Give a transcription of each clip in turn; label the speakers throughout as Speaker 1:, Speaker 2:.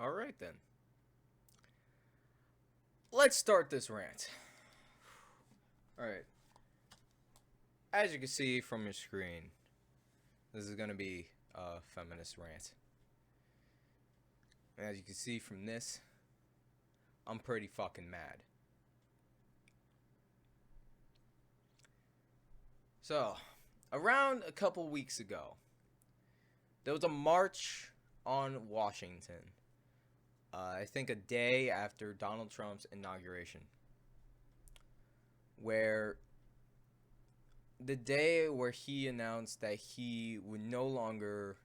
Speaker 1: Alright then. Let's start this rant. Alright. As you can see from your screen, this is going to be a feminist rant. And as you can see from this, I'm pretty fucking mad. So, around a couple weeks ago, there was a march on Washington. I think a day after Donald Trump's inauguration. The day where he announced that he would no longer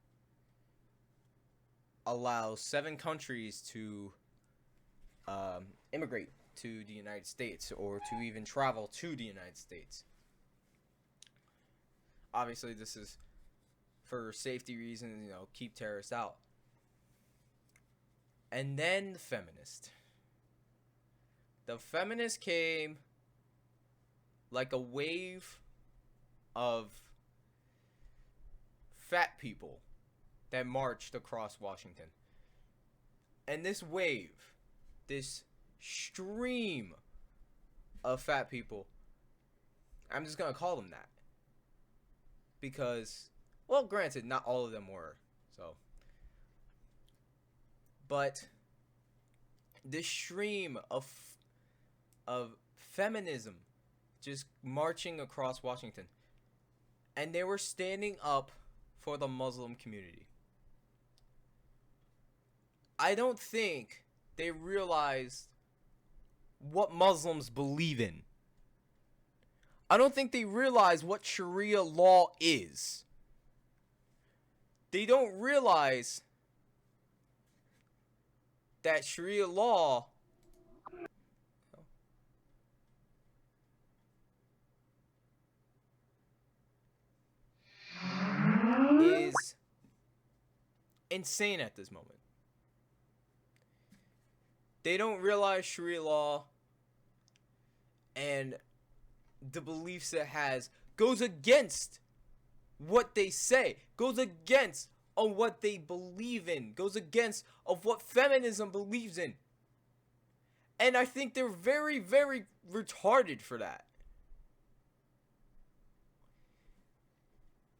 Speaker 1: allow 7 countries to immigrate to the United States or to even travel to the United States. Obviously, this is for safety reasons, keep terrorists out. And then the feminist. The feminist came like a wave of fat people that marched across Washington. And this wave, this stream of fat people, I'm just going to call them that. Because, well, granted, not all of them were, so. But this stream of feminism just marching across Washington. And they were standing up for the Muslim community. I don't think they realized what Muslims believe in. I don't think they realize what Sharia law is. They don't realize that Sharia law is insane at this moment. They don't realize Sharia law and the beliefs it has goes against what they say, goes against of what they believe in, goes against of what feminism believes in. And I think they're very, very retarded for that.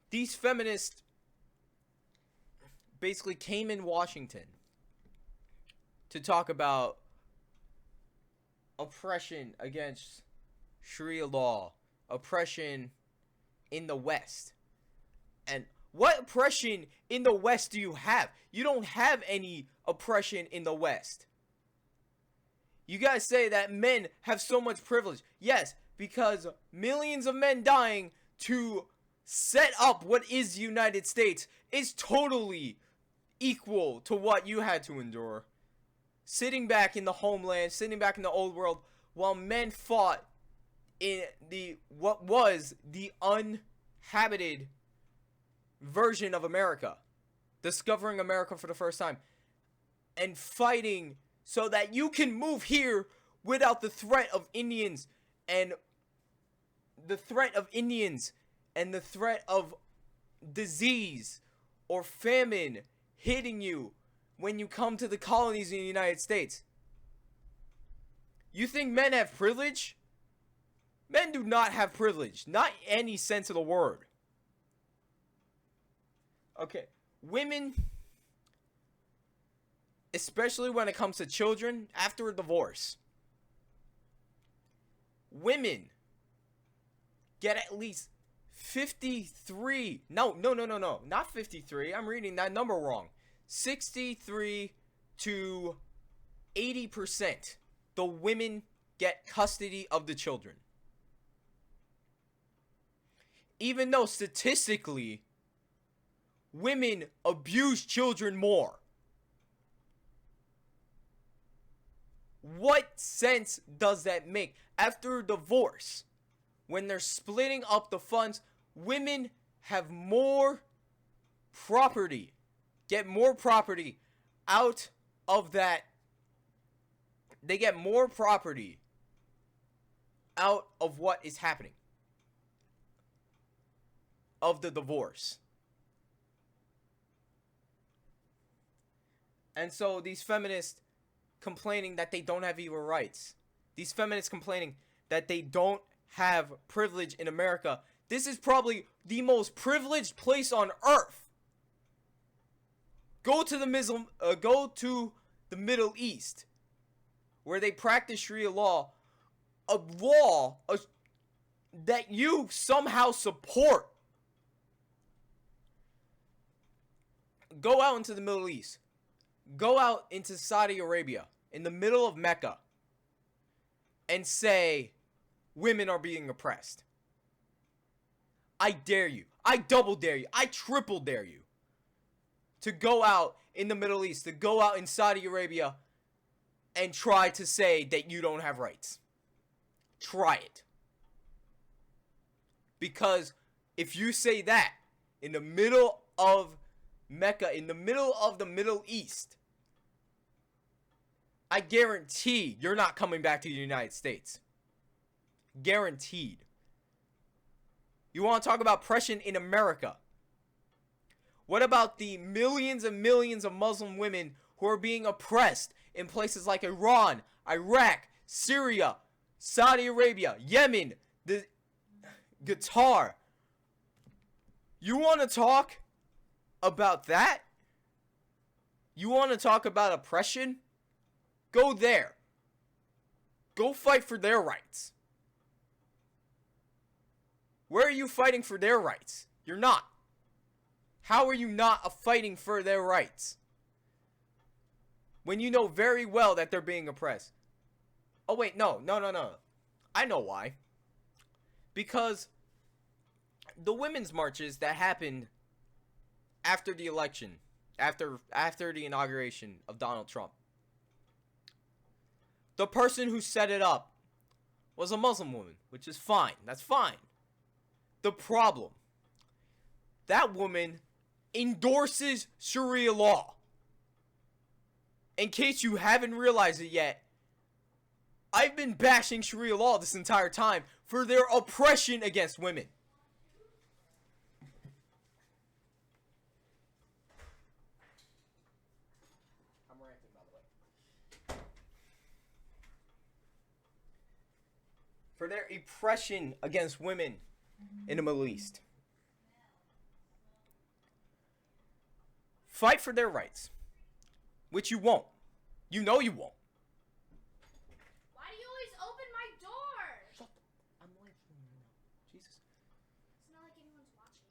Speaker 1: These feminists basically came in Washington to talk about oppression against Sharia law, oppression in the West. And what oppression in the West do you have? You don't have any oppression in the West. You guys say that men have so much privilege. Yes, because millions of men dying to set up what is the United States is totally equal to what you had to endure. Sitting back in the homeland, sitting back in the old world, while men fought in what was the uninhabited version of America, discovering America for the first time, and fighting so that you can move here without the threat of Indians and the threat of disease or famine hitting you when you come to the colonies in the United States. You think men have privilege? Men do not have privilege. Not any sense of the word. Okay. Women, especially when it comes to children after a divorce, women get at least 53. No. Not 53. I'm reading that number wrong. 63 to 80%. The women get custody of the children. Even though statistically, women abuse children more. What sense does that make? After a divorce, when they're splitting up the funds, women have more property, get more property out of that. They get more property out of what is happening, of the divorce. And so these feminists complaining that they don't have equal rights. These feminists complaining that they don't have privilege in America. This is probably the most privileged place on earth. Go to the Middle East, where they practice Sharia law, a law that you somehow support. Go out into the Middle East. Go out into Saudi Arabia, in the middle of Mecca, and say women are being oppressed. I dare you. I double dare you. I triple dare you to go out in the Middle East, to go out in Saudi Arabia and try to say that you don't have rights. Try it. Because if you say that in the middle of Mecca, in the middle of the Middle East, I guarantee you're not coming back to the United States. Guaranteed. You want to talk about oppression in America? What about the millions and millions of Muslim women who are being oppressed in places like Iran, Iraq, Syria, Saudi Arabia, Yemen, the Qatar? You want to talk about that? You want to talk about oppression? Go there. Go fight for their rights. Where are you fighting for their rights? You're not. How are you not fighting for their rights when you know very well that they're being oppressed? Oh wait, no. I know why. Because the women's marches that happened after the election, after the inauguration of Donald Trump, the person who set it up was a Muslim woman, which is fine. That's fine. The problem, that woman endorses Sharia law. In case you haven't realized it yet, I've been bashing Sharia law this entire time for their oppression against women. I'm ranting, by the way. For their oppression against women in the Middle East. Fight for their rights, which you won't. You know you won't.
Speaker 2: Why do you always open my door?
Speaker 1: Shut up. I'm like, Jesus.
Speaker 2: It's not like anyone's watching.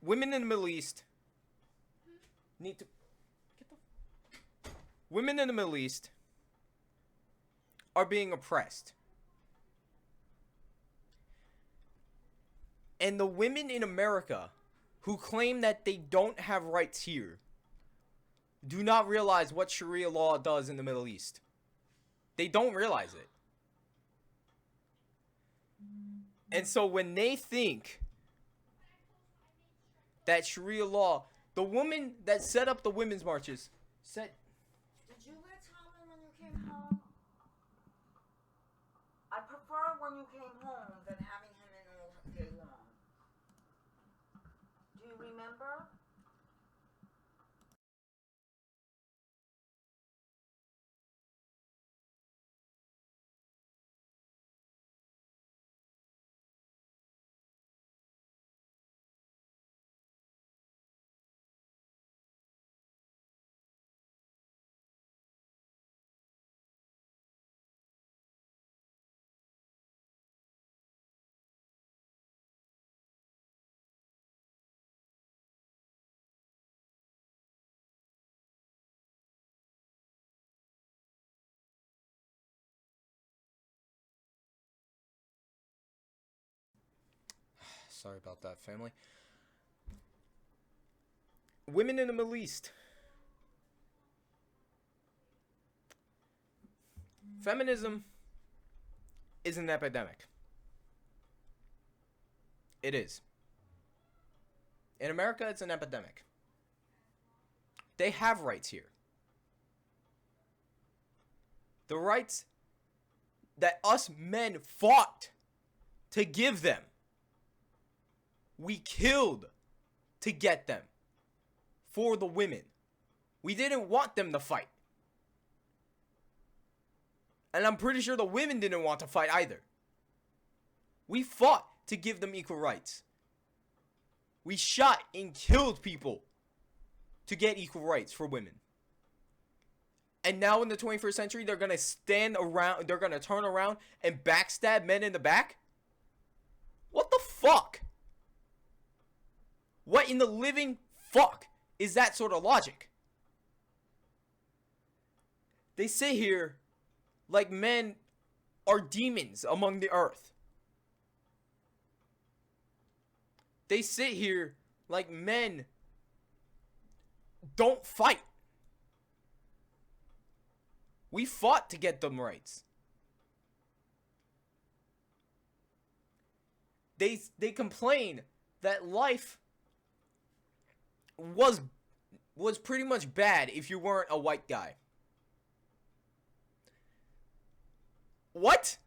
Speaker 1: Women in the Middle East need to get the. Women in the Middle East are being oppressed. And the women in America who claim that they don't have rights here do not realize what Sharia law does in the Middle East. They don't realize it. And so when they think that Sharia law, the woman that set up the women's marches said...
Speaker 3: Did you get Tommy when you came home? I prefer when you came home than having him in all day long. Do you remember?
Speaker 1: Sorry about that, family. Women in the Middle East. Feminism is an epidemic. It is. In America, it's an epidemic. They have rights here. The rights that us men fought to give them. We killed to get them for the women. We didn't want them to fight. And I'm pretty sure the women didn't want to fight either. We fought to give them equal rights. We shot and killed people to get equal rights for women. And now in the 21st century, they're going to they're going to turn around and backstab men in the back? What the fuck? What in the living fuck is that sort of logic? They sit here like men are demons among the earth. They sit here like men don't fight. We fought to get them rights. They complain that life was pretty much bad if you weren't a white guy. What?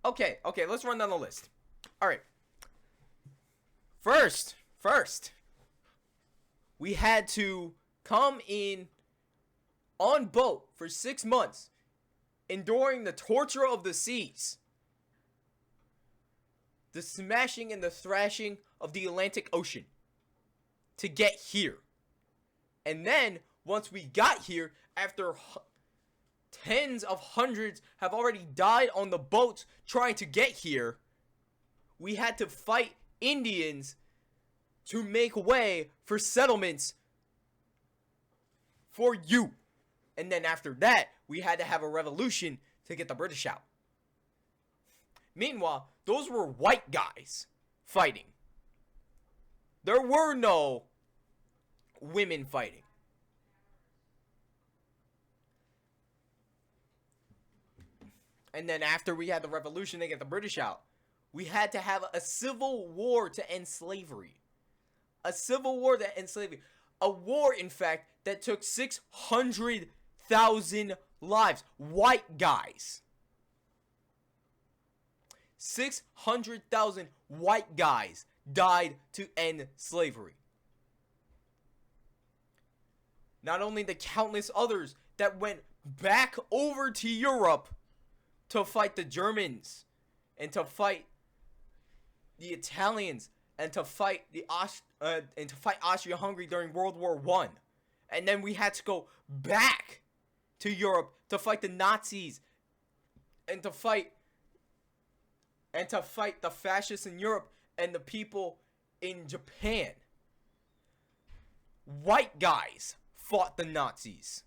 Speaker 1: Okay, let's run down the list. Alright. First, we had to come in on boat for 6 months, enduring the torture of the seas, the smashing and the thrashing of the Atlantic Ocean to get here. And then, once we got here, after tens of hundreds have already died on the boats trying to get here, we had to fight Indians to make way for settlements for you. And then after that, we had to have a revolution to get the British out. Meanwhile, those were white guys fighting. There were no women fighting. And then after we had the revolution to get the British out, we had to have a civil war to end slavery. A civil war to end slavery. A war, in fact, that took 600,000 lives. White guys. 600,000 white guys died to end slavery. Not only the countless others that went back over to Europe to fight the Germans and to fight the Italians and to fight Austria-Hungary during World War I. And then we had to go back to Europe to fight the Nazis and to fight the fascists in Europe and the people in Japan. White guys fought the Nazis.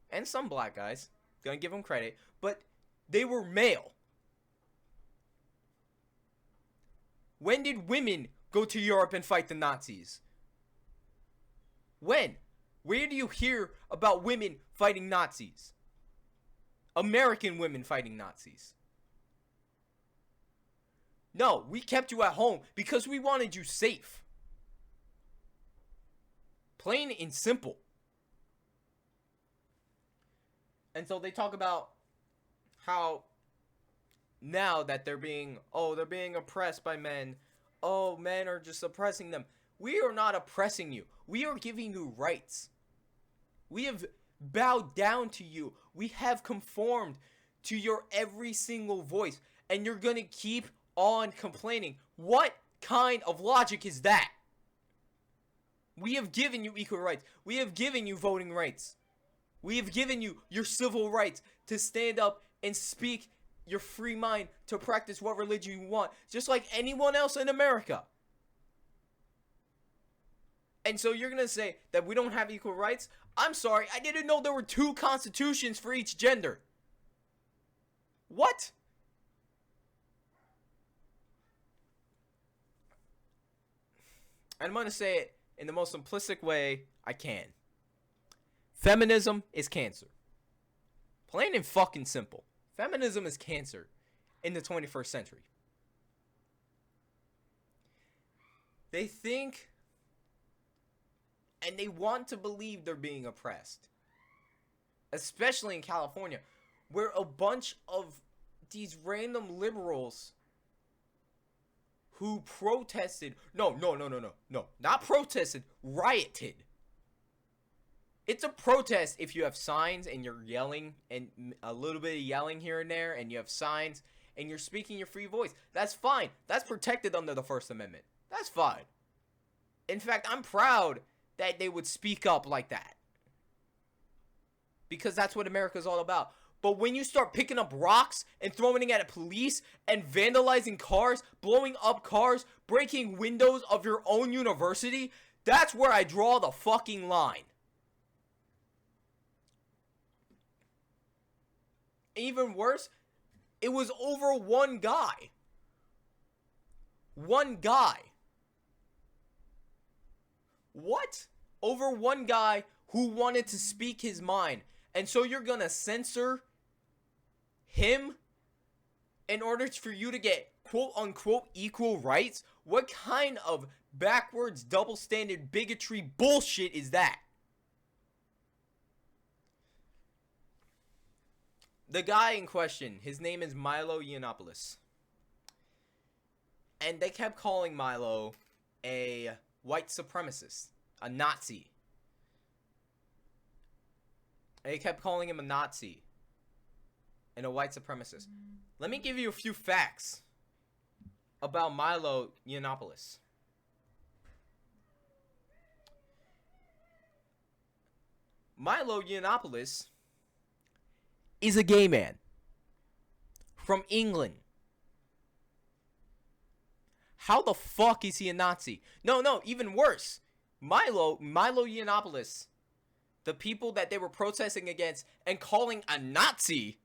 Speaker 1: And some black guys. Gonna give them credit. But they were male. When did women go to Europe and fight the Nazis? When? Where do you hear about women fighting Nazis? American women fighting Nazis. No, we kept you at home because we wanted you safe. Plain and simple. And so they talk about how now that they're being oppressed by men. Oh, men are just oppressing them. We are not oppressing you. We are giving you rights. We have bowed down to you. We have conformed to your every single voice. And you're going to keep on complaining. What kind of logic is that? We have given you equal rights. We have given you voting rights. We have given you your civil rights to stand up and speak your free mind, to practice what religion you want, just like anyone else in America. And so you're going to say that we don't have equal rights? I'm sorry, I didn't know there were 2 constitutions for each gender. What? And I'm going to say it in the most simplistic way I can. Feminism is cancer. Plain and fucking simple. Feminism is cancer in the 21st century. They think and they want to believe they're being oppressed. Especially in California, where a bunch of these random liberals who protested. No, not protested, rioted. It's a protest if you have signs and you're yelling and a little bit of yelling here and there and you have signs and you're speaking your free voice. That's fine. That's protected under the First Amendment. That's fine. In fact, I'm proud that they would speak up like that. Because that's what America's all about. But when you start picking up rocks and throwing it at police and vandalizing cars, blowing up cars, breaking windows of your own university, that's where I draw the fucking line. Even worse, it was over one guy. One guy. What? Over one guy who wanted to speak his mind. And so you're gonna censor him in order for you to get quote unquote equal rights? What kind of backwards double standard bigotry bullshit is that? The guy in question, his name is Milo Yiannopoulos. And they kept calling Milo a white supremacist, a Nazi. They kept calling him a Nazi and a white supremacist. Let me give you a few facts about Milo Yiannopoulos. Milo Yiannopoulos is a gay man from England. How the fuck is he a Nazi? No, even worse. Milo Yiannopoulos, the people that they were protesting against and calling a Nazi,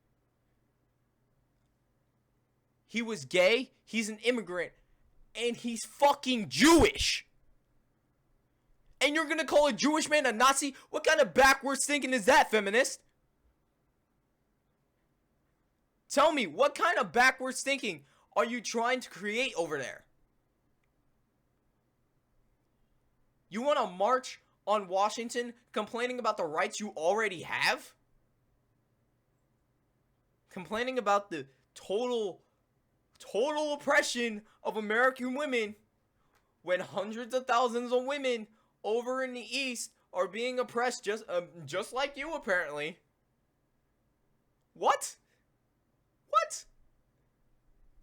Speaker 1: he was gay, he's an immigrant, and he's fucking Jewish. And you're gonna call a Jewish man a Nazi? What kind of backwards thinking is that, feminist? Tell me, what kind of backwards thinking are you trying to create over there? You want to march on Washington complaining about the rights you already have? Complaining about the total oppression of American women when hundreds of thousands of women over in the East are being oppressed just like you apparently. What? What?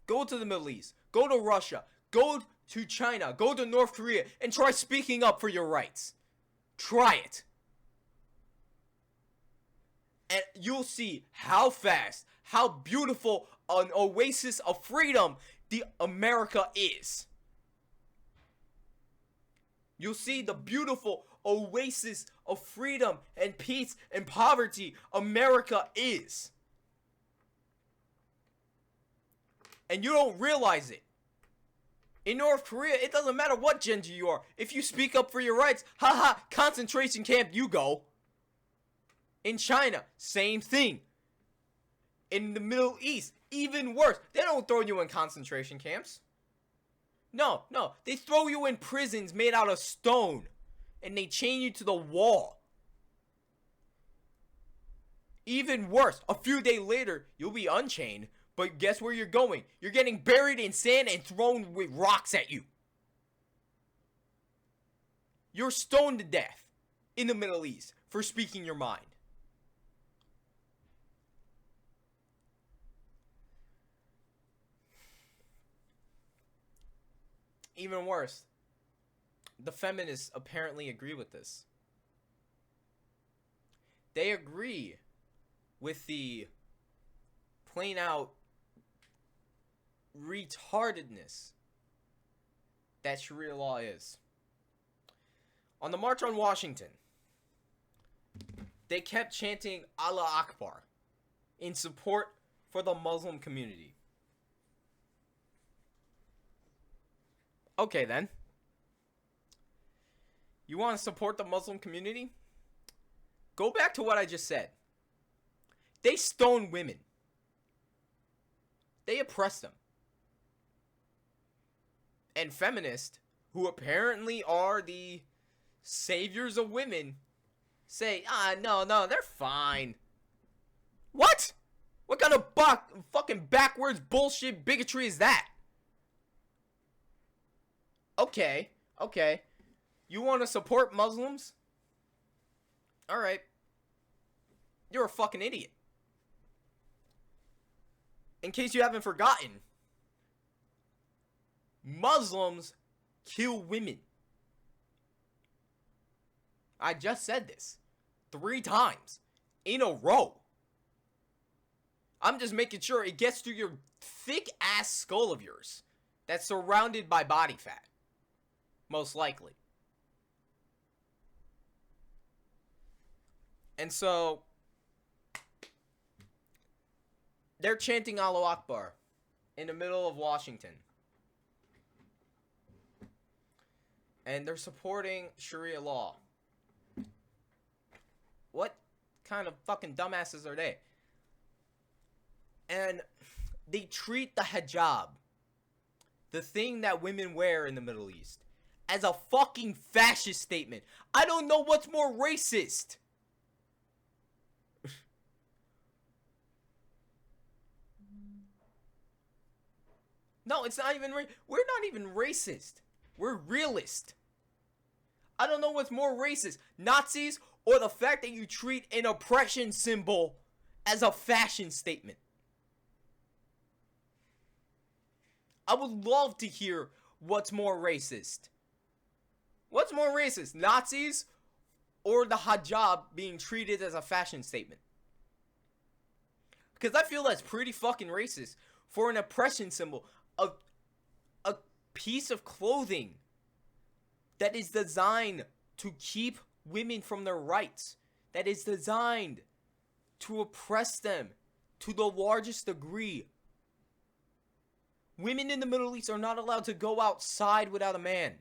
Speaker 1: Go to the Middle East. Go to Russia. Go to China. Go to North Korea and try speaking up for your rights. Try it. And you'll see how fast, how beautiful an oasis of freedom the America is. You'll see the beautiful oasis of freedom and peace and poverty America is. And you don't realize it. In North Korea, it doesn't matter what gender you are. If you speak up for your rights, haha, concentration camp you go. In China, same thing. In the Middle East, even worse. They don't throw you in concentration camps. No, they throw you in prisons made out of stone. And they chain you to the wall. Even worse, a few days later, you'll be unchained. But guess where you're going? You're getting buried in sand and thrown with rocks at you. You're stoned to death in the Middle East for speaking your mind. Even worse, the feminists apparently agree with this. They agree with the plain out retardedness that Sharia law is. On the March on Washington, they kept chanting Allah Akbar in support for the Muslim community. Okay then. You want to support the Muslim community? Go back to what I just said. They stone women. They oppress them. And feminists, who apparently are the saviors of women, say, no, they're fine. What? What kind of fucking backwards bullshit bigotry is that? Okay. Okay. You want to support Muslims? Alright. You're a fucking idiot. In case you haven't forgotten, Muslims kill women. I just said this 3 times in a row. I'm just making sure it gets through your thick ass skull of yours that's surrounded by body fat. Most likely. And so they're chanting Allahu Akbar in the middle of Washington. And they're supporting Sharia law. What kind of fucking dumbasses are they? And they treat the hijab, the thing that women wear in the Middle East, as a fucking fascist statement. I don't know what's more racist. No, it's not even we're not even racist. We're realist. I don't know what's more racist, Nazis or the fact that you treat an oppression symbol as a fashion statement. I would love to hear what's more racist. What's more racist, Nazis or the hijab being treated as a fashion statement? Because I feel that's pretty fucking racist for an oppression symbol. A piece of clothing that is designed to keep women from their rights. That is designed to oppress them to the largest degree. Women in the Middle East are not allowed to go outside without a man.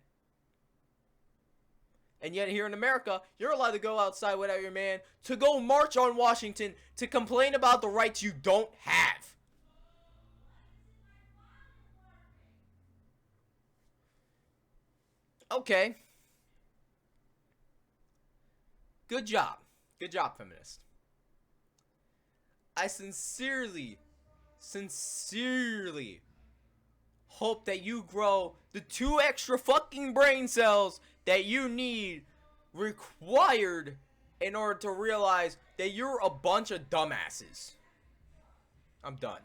Speaker 1: And yet here in America, you're allowed to go outside without your man to go march on Washington to complain about the rights you don't have. Okay. Good job. Good job, feminist. I sincerely hope that you grow the 2 extra fucking brain cells that you need required in order to realize that you're a bunch of dumbasses. I'm done.